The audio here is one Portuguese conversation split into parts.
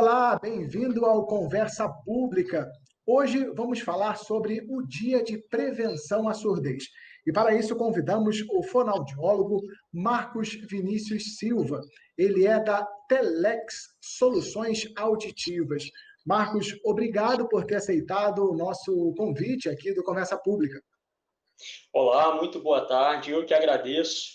Olá, bem-vindo ao Conversa Pública. Hoje vamos falar sobre o Dia de Prevenção à Surdez. E para isso convidamos o fonoaudiólogo Marcos Vinícius Silva. Ele é da Telex Soluções Auditivas. Marcos, obrigado por ter aceitado o nosso convite aqui do Conversa Pública. Olá, muito boa tarde. Eu que agradeço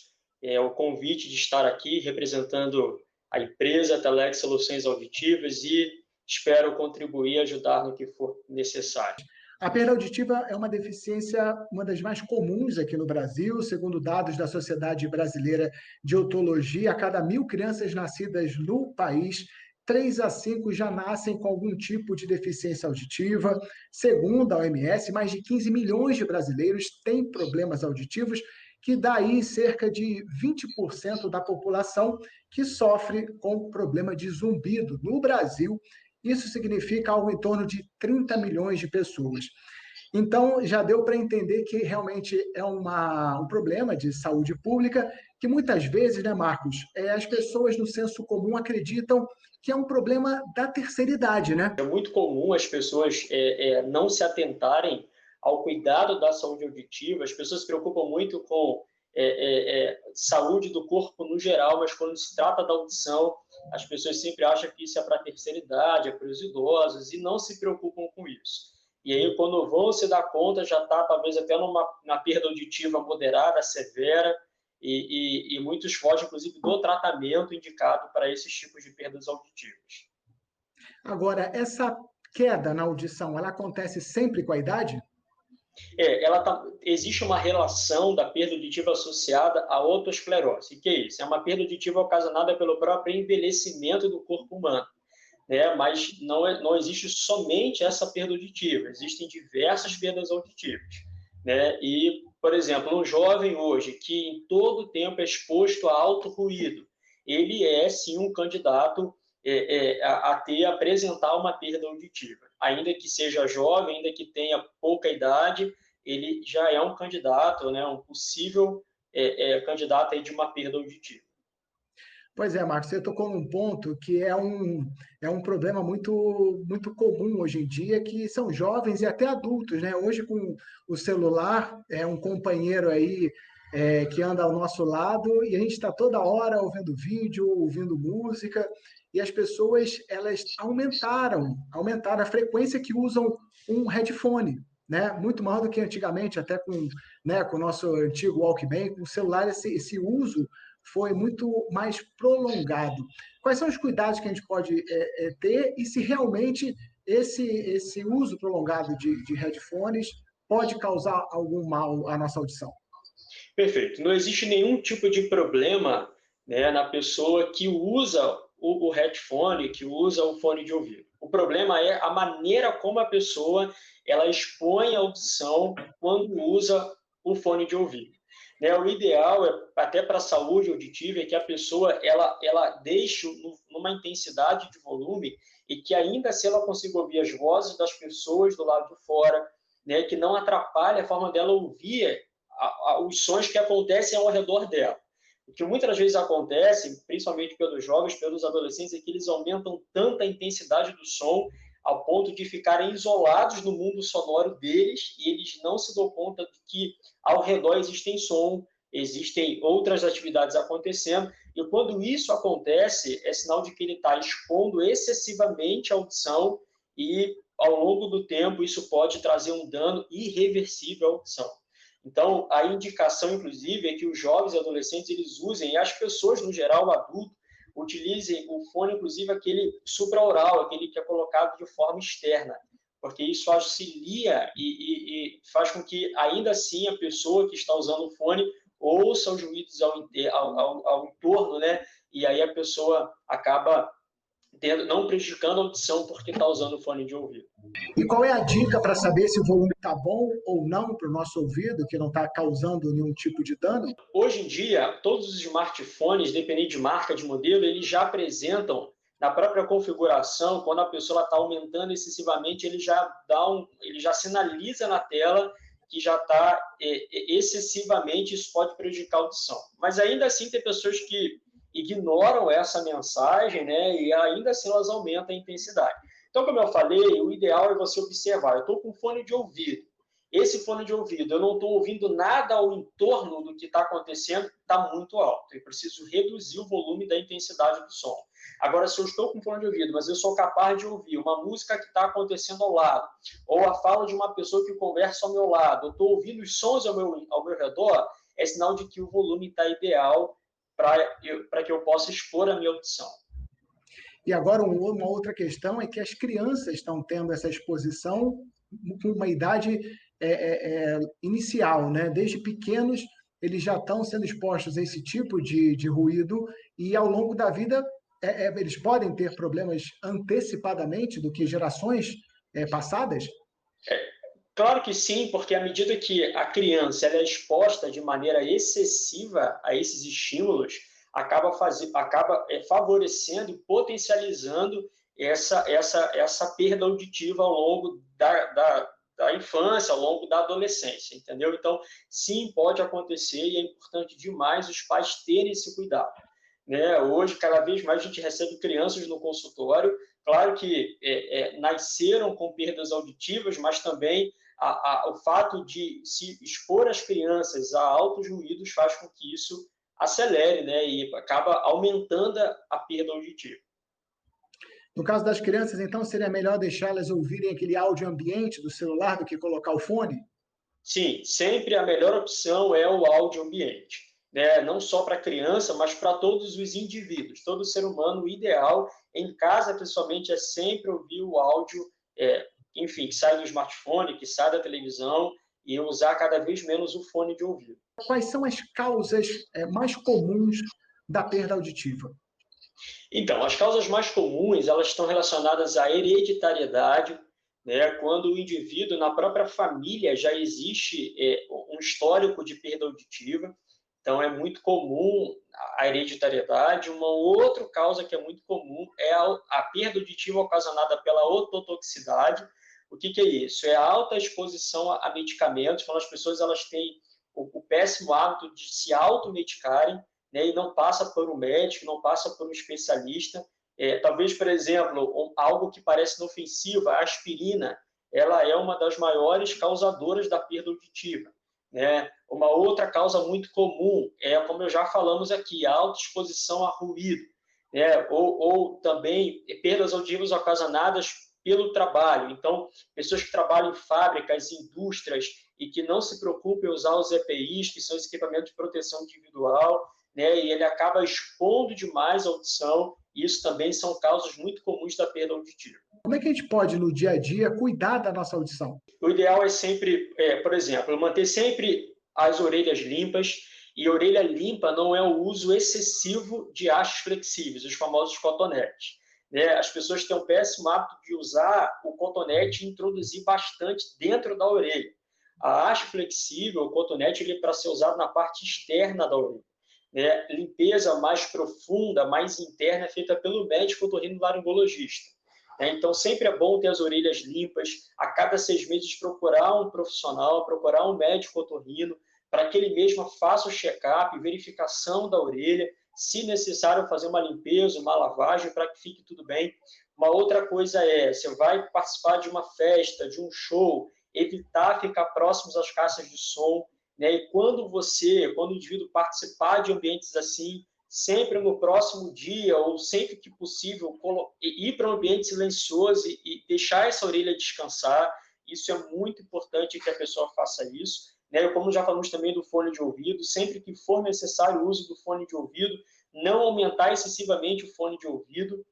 o convite de estar aqui representando a empresa Telex Soluções Auditivas e espero contribuir e ajudar no que for necessário. A perda auditiva é uma deficiência, uma das mais comuns aqui no Brasil, segundo dados da Sociedade Brasileira de Otologia. A cada 1.000 crianças nascidas no país, 3 a 5 já nascem com algum tipo de deficiência auditiva. Segundo a OMS, mais de 15 milhões de brasileiros têm problemas auditivos, que daí cerca de 20% da população que sofre com problema de zumbido no Brasil. Isso significa algo em torno de 30 milhões de pessoas. Então, já deu para entender que realmente é um problema de saúde pública, que muitas vezes, né, Marcos, as pessoas no senso comum acreditam que é um problema da terceira idade, né? É muito comum as pessoas não se atentarem ao cuidado da saúde auditiva. As pessoas se preocupam muito com saúde do corpo no geral, mas quando se trata da audição, as pessoas sempre acham que isso é para a terceira idade, é para os idosos, e não se preocupam com isso. E aí, quando vão se dar conta, já está talvez até numa perda auditiva moderada, severa, e muitos fogem, inclusive, do tratamento indicado para esses tipos de perdas auditivas. Agora, essa queda na audição, ela acontece sempre com a idade? Existe uma relação da perda auditiva associada à otosclerose. O que é isso? É uma perda auditiva ocasionada pelo próprio envelhecimento do corpo humano, né? Mas não existe somente essa perda auditiva, existem diversas perdas auditivas, né? E, por exemplo, um jovem hoje que em todo o tempo é exposto a alto ruído, ele é sim um candidato apresentar uma perda auditiva. Ainda que seja jovem, ainda que tenha pouca idade, ele já é um candidato, né, um possível candidato aí de uma perda auditiva. Pois é, Marcos, você tocou num ponto que é um problema muito, muito comum hoje em dia, que são jovens e até adultos, né? Hoje, com o celular, é um companheiro aí que anda ao nosso lado e a gente está toda hora ouvindo vídeo, ouvindo música, e as pessoas, elas aumentaram a frequência que usam um headphone, né? Muito maior do que antigamente, até com o nosso antigo Walkman, com o celular, esse uso foi muito mais prolongado. Quais são os cuidados que a gente pode ter e se realmente esse uso prolongado de headphones pode causar algum mal à nossa audição? Perfeito. Não existe nenhum tipo de problema, né, na pessoa que usa o headphone, que usa o fone de ouvido. O problema é a maneira como a pessoa ela expõe a audição quando usa o fone de ouvido. Né, o ideal, até para a saúde auditiva, é que a pessoa ela deixe numa intensidade de volume e que ainda assim ela consiga ouvir as vozes das pessoas do lado de fora, né, que não atrapalhe a forma dela ouvir os sons que acontecem ao redor dela. O que muitas vezes acontece, principalmente pelos jovens, pelos adolescentes, é que eles aumentam tanta a intensidade do som ao ponto de ficarem isolados no mundo sonoro deles e eles não se dão conta de que ao redor existem som, existem outras atividades acontecendo, e quando isso acontece, é sinal de que ele está expondo excessivamente a audição e, ao longo do tempo, isso pode trazer um dano irreversível à audição. Então, a indicação, inclusive, é que os jovens e adolescentes eles usem, e as pessoas, no geral, o adulto, utilizem o fone, inclusive, aquele supraoral, aquele que é colocado de forma externa, porque isso auxilia e faz com que, ainda assim, a pessoa que está usando o fone ouça os ruídos ao entorno, né? E aí a pessoa acaba não prejudicando a audição porque está usando o fone de ouvido. E qual é a dica para saber se o volume está bom ou não para o nosso ouvido, que não está causando nenhum tipo de dano? Hoje em dia, todos os smartphones, dependendo de marca, de modelo, eles já apresentam na própria configuração, quando a pessoa está aumentando excessivamente, ele já sinaliza na tela que já está excessivamente, isso pode prejudicar a audição. Mas ainda assim tem pessoas que ignoram essa mensagem, né, e ainda assim elas aumentam a intensidade. Então, como eu falei, o ideal é você observar. Eu estou com fone de ouvido. Esse fone de ouvido, eu não estou ouvindo nada ao entorno do que está acontecendo, está muito alto. Eu preciso reduzir o volume da intensidade do som. Agora, se eu estou com fone de ouvido, mas eu sou capaz de ouvir uma música que está acontecendo ao lado, ou a fala de uma pessoa que conversa ao meu lado, eu estou ouvindo os sons ao meu redor, é sinal de que o volume está ideal para que eu possa expor a minha audição. E agora, uma outra questão é que as crianças estão tendo essa exposição com uma idade inicial, né? Desde pequenos, eles já estão sendo expostos a esse tipo de ruído e, ao longo da vida, eles podem ter problemas antecipadamente do que gerações passadas? Claro que sim, porque à medida que a criança ela é exposta de maneira excessiva a esses estímulos, acaba favorecendo e potencializando essa perda auditiva ao longo da infância, ao longo da adolescência, entendeu? Então, sim, pode acontecer e é importante demais os pais terem esse cuidado. Né? Hoje, cada vez mais, a gente recebe crianças no consultório, claro que nasceram com perdas auditivas, mas também o fato de se expor as crianças a altos ruídos faz com que isso acelere, né? E acaba aumentando a perda auditiva. No caso das crianças, então, seria melhor deixá-las ouvirem aquele áudio ambiente do celular do que colocar o fone? Sim, sempre a melhor opção é o áudio ambiente. Né? Não só para a criança, mas para todos os indivíduos. Todo ser humano, o ideal, em casa, principalmente, é sempre ouvir o áudio, enfim, que sai do smartphone, que sai da televisão, e usar cada vez menos o fone de ouvido. Quais são as causas mais comuns da perda auditiva? Então, as causas mais comuns, elas estão relacionadas à hereditariedade, né? Quando o indivíduo, na própria família, já existe um histórico de perda auditiva, então é muito comum a hereditariedade. Uma outra causa que é muito comum é a perda auditiva ocasionada pela ototoxicidade. O que é isso? É a alta exposição a medicamentos, quando as pessoas elas têm o péssimo hábito de se automedicarem, né, e não passa por um médico, não passa por um especialista. Talvez, por exemplo, algo que parece inofensivo, a aspirina, ela é uma das maiores causadoras da perda auditiva. Né? Uma outra causa muito comum é, como eu já falamos aqui, a alta exposição a ruído, né? ou também perdas auditivas ocasionadas pelo trabalho. Então, pessoas que trabalham em fábricas, indústrias e que não se preocupem em usar os EPIs, que são os equipamentos de proteção individual, né? E ele acaba expondo demais a audição, e isso também são causas muito comuns da perda auditiva. Como é que a gente pode, no dia a dia, cuidar da nossa audição? O ideal é sempre, por exemplo, manter sempre as orelhas limpas, e orelha limpa não é o uso excessivo de hastes flexíveis, os famosos cotonetes. Né? As pessoas têm um péssimo hábito de usar o cotonete e introduzir bastante dentro da orelha. A haste flexível, o cotonete, ele é para ser usado na parte externa da orelha. Né? Limpeza mais profunda, mais interna, é feita pelo médico otorrinolaringologista. Então, sempre é bom ter as orelhas limpas, a cada 6 meses procurar um profissional, procurar um médico otorrino, para que ele mesmo faça o check-up, verificação da orelha, se necessário fazer uma limpeza, uma lavagem, para que fique tudo bem. Uma outra coisa você vai participar de uma festa, de um show, evitar ficar próximos às caixas de som, né? E quando o indivíduo participar de ambientes assim, sempre no próximo dia ou sempre que possível ir para um ambiente silencioso e deixar essa orelha descansar. Isso é muito importante que a pessoa faça isso. Né? Como já falamos também do fone de ouvido, sempre que for necessário o uso do fone de ouvido, não aumentar excessivamente o fone de ouvido,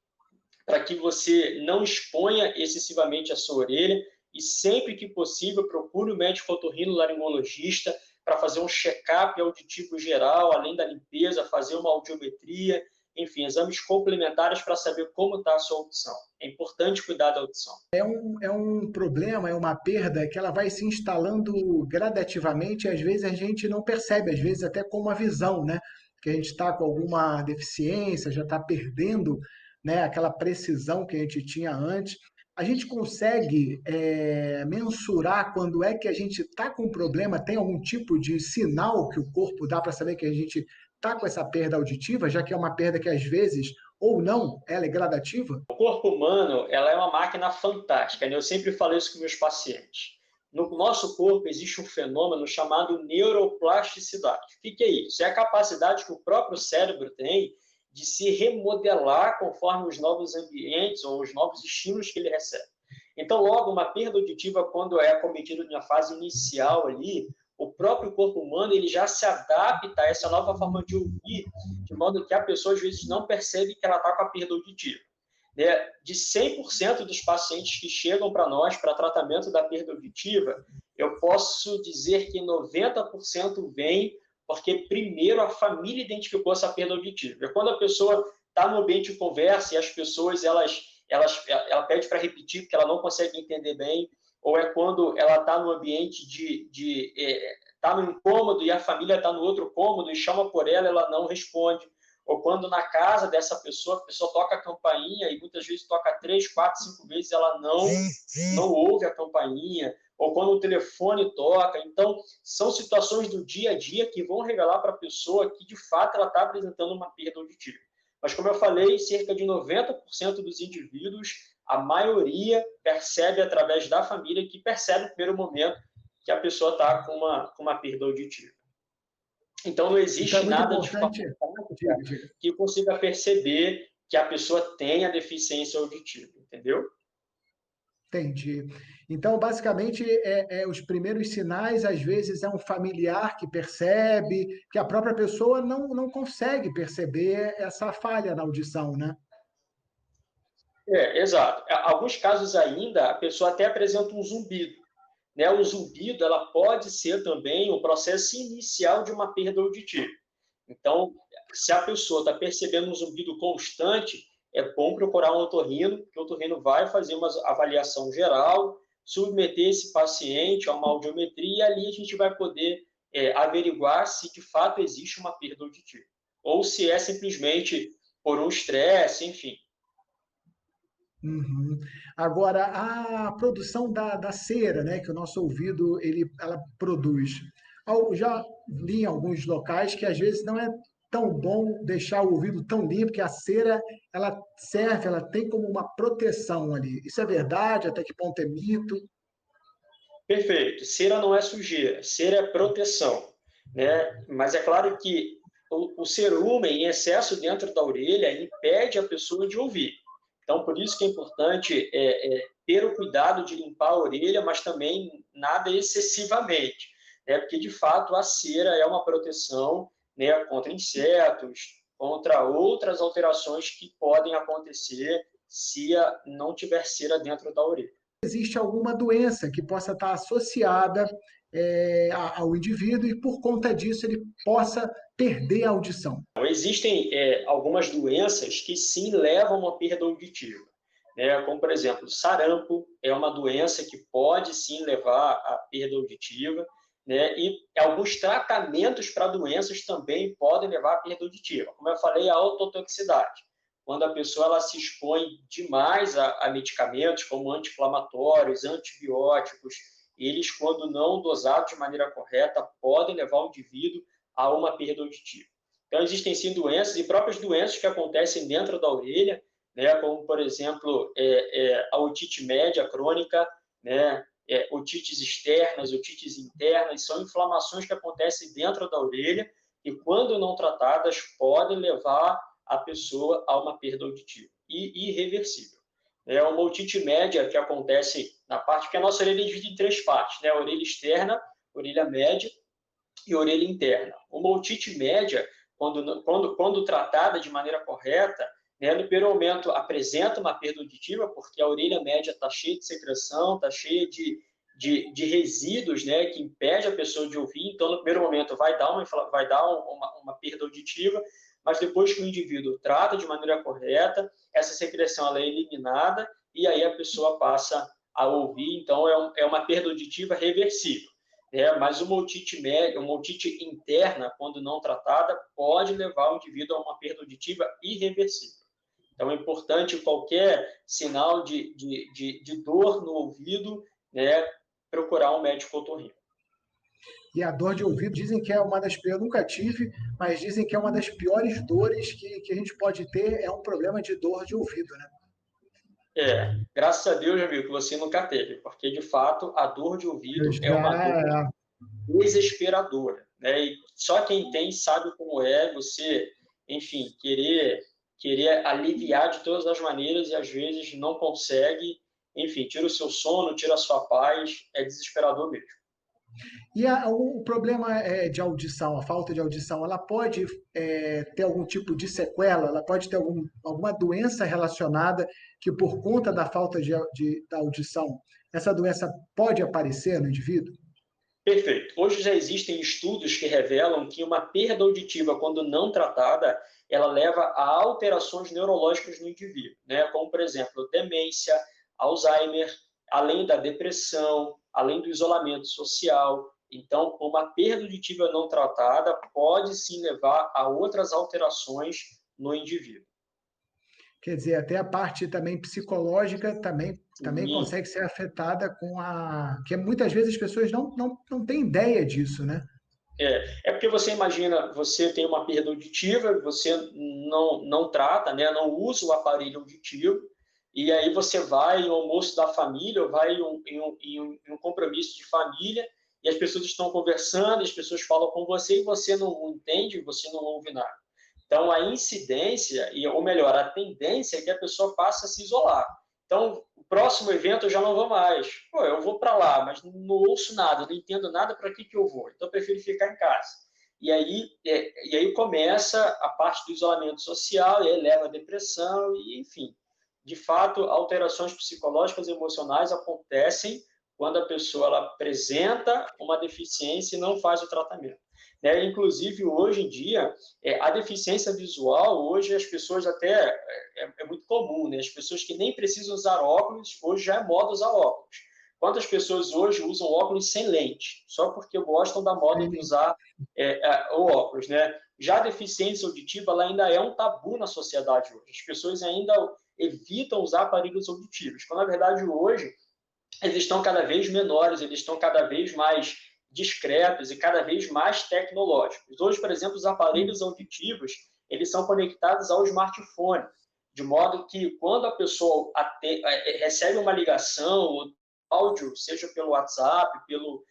para que você não exponha excessivamente a sua orelha, e sempre que possível procure o médico otorrinolaringologista para fazer um check-up auditivo geral, além da limpeza, fazer uma audiometria, enfim, exames complementares para saber como está a sua audição. É importante cuidar da audição. É um problema, é uma perda que ela vai se instalando gradativamente e às vezes a gente não percebe, às vezes até com uma visão, né? Que a gente está com alguma deficiência, já está perdendo, né, aquela precisão que a gente tinha antes. A gente consegue mensurar quando é que a gente está com um problema? Tem algum tipo de sinal que o corpo dá para saber que a gente está com essa perda auditiva, já que é uma perda que às vezes, ou não, ela é gradativa? O corpo humano, ela é uma máquina fantástica, né? Eu sempre falo isso com meus pacientes. No nosso corpo existe um fenômeno chamado neuroplasticidade. O que é isso? É a capacidade que o próprio cérebro tem de se remodelar conforme os novos ambientes ou os novos estímulos que ele recebe. Então, logo, uma perda auditiva, quando é acometida na fase inicial ali, o próprio corpo humano ele já se adapta a essa nova forma de ouvir, de modo que a pessoa, às vezes, não percebe que ela está com a perda auditiva. Né? De 100% dos pacientes que chegam para nós para tratamento da perda auditiva, eu posso dizer que 90% vem porque, primeiro, a família identificou essa perda auditiva. É quando a pessoa está no ambiente de conversa e as pessoas ela pede para repetir porque ela não consegue entender bem, ou é quando ela está no ambiente está no incômodo e a família está no outro cômodo e chama por ela, ela não responde, ou quando na casa dessa pessoa, a pessoa toca a campainha e muitas vezes toca 3, 4, 5 vezes, ela não ouve a campainha, ou quando o telefone toca. Então, são situações do dia a dia que vão revelar para a pessoa que, de fato, ela está apresentando uma perda auditiva. Mas, como eu falei, cerca de 90% dos indivíduos, a maioria percebe através da família, que percebe no primeiro momento que a pessoa está com uma perda auditiva. Então, não existe Então é muito nada de importante. forma que consiga perceber que a pessoa tem a deficiência auditiva, entendeu? Entendi. Então, basicamente, os primeiros sinais, às vezes, é um familiar que percebe, que a própria pessoa não consegue perceber essa falha na audição, né? Exato. Alguns casos ainda, a pessoa até apresenta um zumbido. Né? O zumbido ela pode ser também o processo inicial de uma perda auditiva. Então, se a pessoa está percebendo um zumbido constante, é bom procurar um otorrino, porque o otorrino vai fazer uma avaliação geral, submeter esse paciente a uma audiometria, e ali a gente vai poder averiguar se de fato existe uma perda auditiva. Ou se é simplesmente por um estresse, enfim. Uhum. Agora, a produção da cera, né, que o nosso ouvido ela produz. Já li em alguns locais que às vezes não é tão bom deixar o ouvido tão limpo, que a cera ela serve, ela tem como uma proteção ali. Isso é verdade? Até que ponto é mito? Perfeito. Cera não é sujeira, cera é proteção, né? Mas é claro que o cerume em excesso dentro da orelha impede a pessoa de ouvir. Então, por isso que é importante ter o cuidado de limpar a orelha, mas também nada excessivamente, né? Porque, de fato, a cera é uma proteção, né, contra insetos, contra outras alterações que podem acontecer se não tiver cera dentro da orelha. Existe alguma doença que possa estar associada ao indivíduo e por conta disso ele possa perder a audição. Então, existem algumas doenças que sim levam a uma perda auditiva, né? Como, por exemplo, sarampo é uma doença que pode sim levar à perda auditiva, né? E alguns tratamentos para doenças também podem levar à perda auditiva. Como eu falei, a ototoxicidade. Quando a pessoa ela se expõe demais a medicamentos como anti-inflamatórios, antibióticos, eles, quando não dosados de maneira correta, podem levar o indivíduo a uma perda auditiva. Então, existem sim doenças e próprias doenças que acontecem dentro da orelha, né, como, por exemplo, a otite média crônica, né, otites externas, otites internas, são inflamações que acontecem dentro da orelha e, quando não tratadas, podem levar a pessoa a uma perda auditiva e irreversível. É uma otite média que acontece na parte que a nossa orelha é dividida em três partes, né, a orelha externa, orelha média e orelha interna. Uma otite média, quando tratada de maneira correta, né, no primeiro momento apresenta uma perda auditiva, porque a orelha média está cheia de secreção, está cheia de resíduos, né, que impede a pessoa de ouvir. Então, no primeiro momento, vai dar uma perda auditiva, mas depois que o indivíduo trata de maneira correta, essa secreção ela é eliminada e aí a pessoa passa a ouvir. Então, é uma perda auditiva reversível. Mas uma otite interna, quando não tratada, pode levar o indivíduo a uma perda auditiva irreversível. Então, é importante qualquer sinal de dor no ouvido, né, procurar um médico otorrino. E a dor de ouvido dizem que é uma das piores, eu nunca tive, mas dizem que é uma das piores dores que a gente pode ter, é um problema de dor de ouvido, né? Graças a Deus, amigo, que você nunca teve, porque de fato a dor de Eu ouvido é uma dor já, desesperadora, né? E só quem tem sabe como é você, enfim, querer aliviar de todas as maneiras e às vezes não consegue, enfim, tira o seu sono, tira a sua paz, é desesperador mesmo. e o problema de audição, a falta de audição, ela pode ter algum tipo de sequela, ela pode ter alguma doença relacionada que, por conta da falta da audição, essa doença pode aparecer no indivíduo? Perfeito. Hoje já existem estudos que revelam que uma perda auditiva, quando não tratada, ela leva a alterações neurológicas no indivíduo, né? Como, por exemplo, demência, Alzheimer, além da depressão, além do isolamento social. Então, uma perda auditiva não tratada pode sim levar a outras alterações no indivíduo. Quer dizer, até a parte também psicológica também Sim, consegue ser afetada com a. Que muitas vezes as pessoas não têm ideia disso, né? é porque você imagina, você tem uma perda auditiva, você não trata, né, não usa o aparelho auditivo, e aí você vai em um almoço da família, ou vai em um compromisso de família, e as pessoas estão conversando, as pessoas falam com você, e você não entende, você não ouve nada. Então, a incidência, ou melhor, a tendência é que a pessoa passe a se isolar. Então, o próximo evento eu já não vou mais. Pô, eu vou para lá, mas não ouço nada, não entendo nada para que eu vou. Então, eu prefiro ficar em casa. E aí começa a parte do isolamento social, e aí leva à depressão, e enfim. De fato, alterações psicológicas e emocionais acontecem quando a pessoa ela apresenta uma deficiência e não faz o tratamento. Né? Inclusive, hoje em dia, a deficiência visual, hoje as pessoas até, é muito comum, né? As pessoas que nem precisam usar óculos, hoje já é moda usar óculos. Quantas pessoas hoje usam óculos sem lente, só porque gostam da moda de usar o óculos, né? Já a deficiência auditiva, ela ainda é um tabu na sociedade hoje. As pessoas ainda evitam usar aparelhos auditivos, quando na verdade hoje eles estão cada vez menores, eles estão cada vez mais discretos e cada vez mais tecnológicos. Hoje, por exemplo, os aparelhos auditivos, eles são conectados ao smartphone, de modo que quando a pessoa recebe uma ligação, áudio, seja pelo WhatsApp, pelo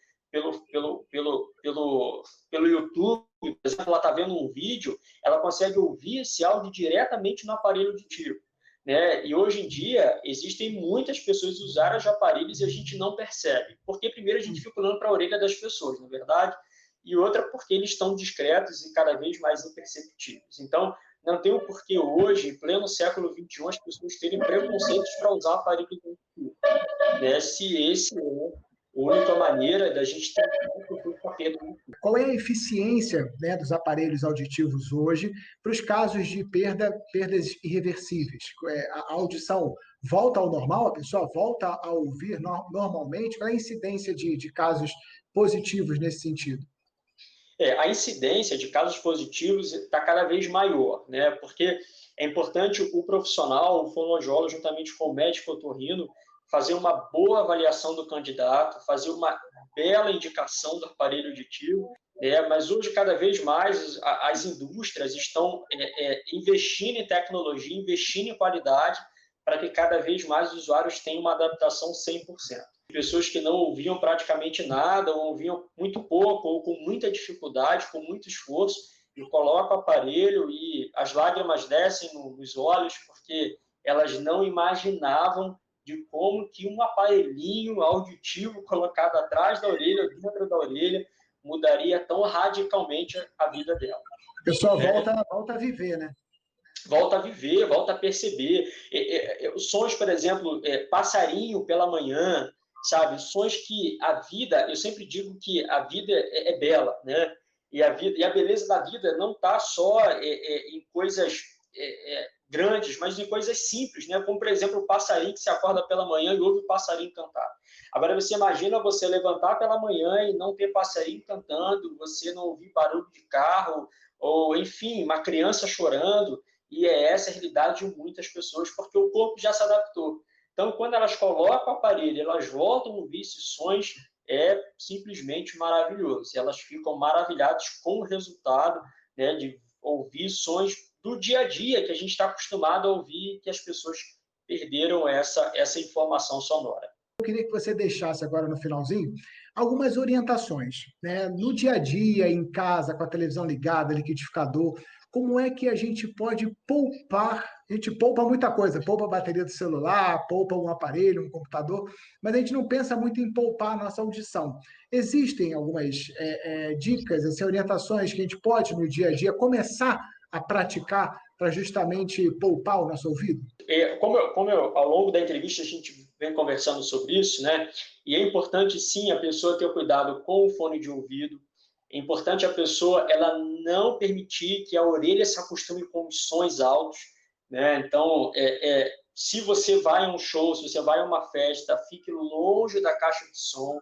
YouTube, por exemplo, ela está vendo um vídeo, ela consegue ouvir esse áudio diretamente no aparelho auditivo. Né? E hoje em dia existem muitas pessoas usando os aparelhos e a gente não percebe. Porque primeiro a gente fica olhando para a orelha das pessoas, na verdade, e outra porque eles estão discretos e cada vez mais imperceptíveis. Então, não tem o porquê hoje, em pleno século XXI, as pessoas terem preconceitos para usar aparelhos auditivos, né? Se esse é a única maneira da gente ter um papel. Qual é a eficiência, né, dos aparelhos auditivos hoje para os casos de perdas irreversíveis? A audição volta ao normal, a pessoa volta a ouvir normalmente? Qual é a incidência de casos positivos nesse sentido? A incidência de casos positivos está cada vez maior, né? Porque é importante o profissional, o fonoaudiólogo, juntamente com o médico otorrino, fazer uma boa avaliação do candidato, fazer uma bela indicação do aparelho auditivo, né? Mas hoje, cada vez mais, as indústrias estão investindo em tecnologia, investindo em qualidade, para que cada vez mais os usuários tenham uma adaptação 100%. Pessoas que não ouviam praticamente nada, ou ouviam muito pouco, ou com muita dificuldade, com muito esforço, e coloca o aparelho e as lágrimas descem nos olhos, porque elas não imaginavam de como que um aparelhinho auditivo colocado atrás da orelha, dentro da orelha, mudaria tão radicalmente a vida dela. A pessoa Né? volta a viver, né? Volta a viver, volta a perceber. Os sons, por exemplo, passarinho pela manhã, sabe? Sons que a vida, eu sempre digo que a vida é bela, né? E a beleza da vida não está só em coisas grandes, mas em coisas simples, né? Como, por exemplo, o passarinho que se acorda pela manhã e ouve o passarinho cantar. Agora, você imagina você levantar pela manhã e não ter passarinho cantando, você não ouvir barulho de carro, ou, enfim, uma criança chorando, e é essa a realidade de muitas pessoas, porque o corpo já se adaptou. Então, quando elas colocam o aparelho, elas voltam a ouvir esses sons é simplesmente maravilhoso. Elas ficam maravilhadas com o resultado, né, de ouvir sons do dia a dia que a gente está acostumado a ouvir, que as pessoas perderam essa informação sonora. Eu queria que você deixasse agora no finalzinho algumas orientações, né? No dia a dia, em casa, com a televisão ligada, liquidificador, como é que a gente pode poupar? A gente poupa muita coisa, poupa a bateria do celular, poupa um aparelho, um computador, mas a gente não pensa muito em poupar a nossa audição. Existem algumas dicas, assim, orientações que a gente pode, no dia a dia, começar a praticar para justamente poupar o nosso ouvido? Ao longo da entrevista a gente vem conversando sobre isso, né? E é importante sim a pessoa ter cuidado com o fone de ouvido. É importante a pessoa ela não permitir que a orelha se acostume com os sons altos, né? Então, se você vai a um show, se você vai a uma festa, fique longe da caixa de som,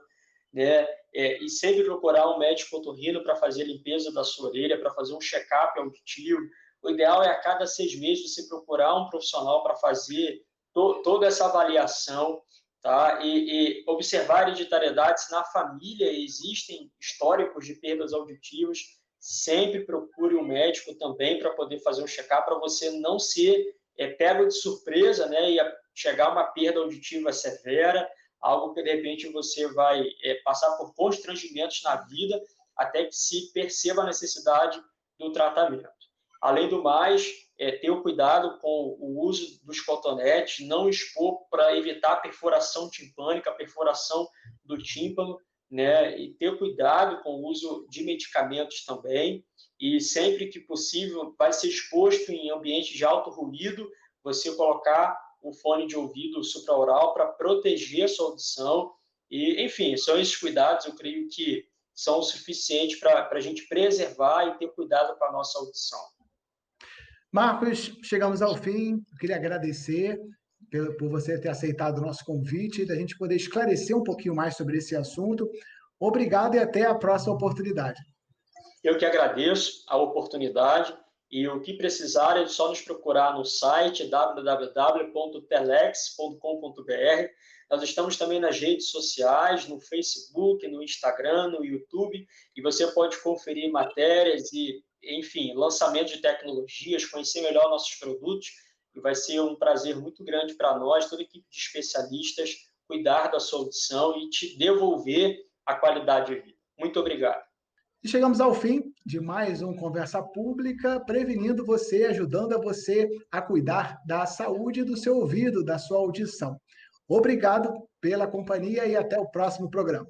né? E sempre procurar um médico otorrino para fazer a limpeza da sua orelha, para fazer um check-up auditivo. O ideal é a cada 6 meses você procurar um profissional para fazer toda essa avaliação, tá? E observar hereditariedade, se na família existem históricos de perdas auditivas, sempre procure um médico também para poder fazer um check-up, para você não ser pego de surpresa, né? E chegar a uma perda auditiva severa, algo que de repente você vai passar por constrangimentos na vida até que se perceba a necessidade do tratamento. Além do mais, ter o cuidado com o uso dos cotonetes, não expor para evitar a perfuração timpânica, a perfuração do tímpano, né? E ter cuidado com o uso de medicamentos também. E sempre que possível, vai ser exposto em ambiente de alto ruído, você colocar o fone de ouvido supraoral para proteger a sua audição. E, enfim, são esses cuidados, eu creio que são o suficiente para a gente preservar e ter cuidado com a nossa audição. Marcos, chegamos ao fim. Eu queria agradecer por você ter aceitado o nosso convite, da gente poder esclarecer um pouquinho mais sobre esse assunto. Obrigado e até a próxima oportunidade. Eu que agradeço a oportunidade e o que precisar é só nos procurar no site www.telex.com.br. Nós estamos também nas redes sociais, no Facebook, no Instagram, no YouTube, e você pode conferir matérias e, enfim, lançamento de tecnologias, conhecer melhor nossos produtos, e vai ser um prazer muito grande para nós, toda a equipe de especialistas, cuidar da sua audição e te devolver a qualidade de vida. Muito obrigado. E chegamos ao fim de mais um Conversa Pública, prevenindo você, ajudando a você a cuidar da saúde do seu ouvido, da sua audição. Obrigado pela companhia e até o próximo programa.